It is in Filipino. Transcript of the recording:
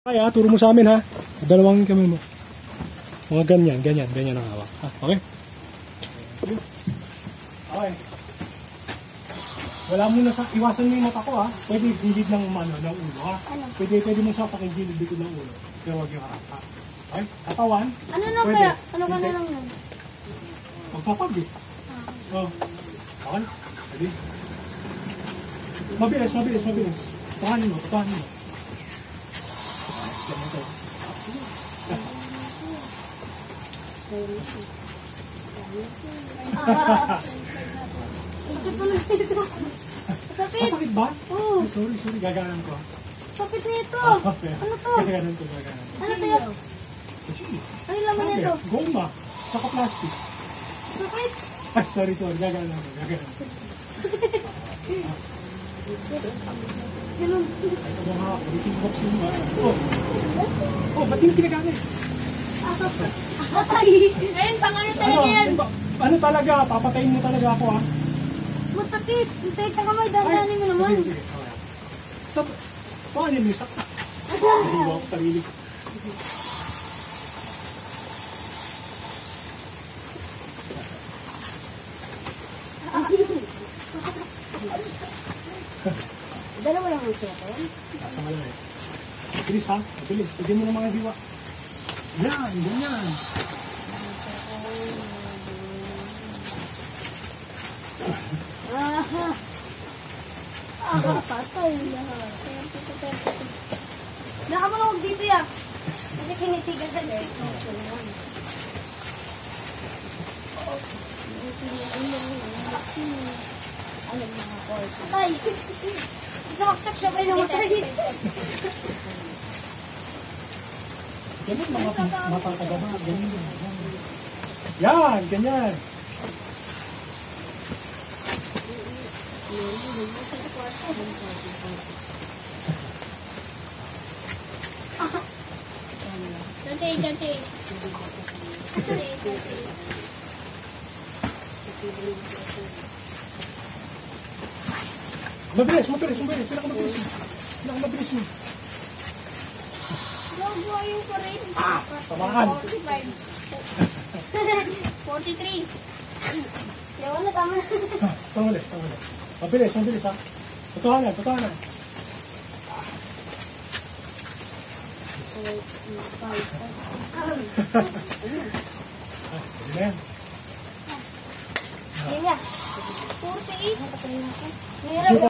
Kaya, turo mo sa amin ha. Dalawang kami mo. Mga ganyan ang hawak. Ha? Okay? Okay. Wala muna sa, iwasan mo yung mata ko ha. Pwede gilid ng ulo ha. Pwede mo sa pakigilid dito ng ulo. Pero wag yung harap ha. Okay? Katawan. Ano na pwede. kaya? Ano ka na lang yan? Magpapag eh. Oh. Okay? Pwede. Mabilis. Tuhanin mo. Sakit mo na dito. Sakit. Masakit ba? Oo. Ay, sorry. Gaganan ko. Sakit nito. Okay. Ano to? Gaganan ko. Ano to yan? Ano yung laman nito? Goma. Saka plastic. Sakit. Ay, sorry. Gaganan ko. Ganun. Ay, ito mga ulitin boxing mo. Oh, ba't yung kinagamit? Patay. Ayun, pang ano talaga yan? Ano talaga? Papatayin mo talaga ako ha? Masakit. Masakit sa kamay. Dandanin mo naman. Sige. Paano yung saksak? Naliwa ako sarili ko. Dalawa lang ang suot. Nasa malay. Bilis ha? Bilis. Sige mo ng mga diwa. Yan, ganyan. Patay. Nakamalawag dito ya. Kasi kinitigasan eh. Patay. Isaksak siya pa yung namatay. Ganyan mga matataga na. Ganyan. Yan, ganyan. Dante. Mabilis. Sila ka mabilis mo. Gawa yung pa rin. Samahan. 43. Yawan na tama. Sanguli. Mabilis ha. Totohanan. Ayan. Yan ya. 48. Meron.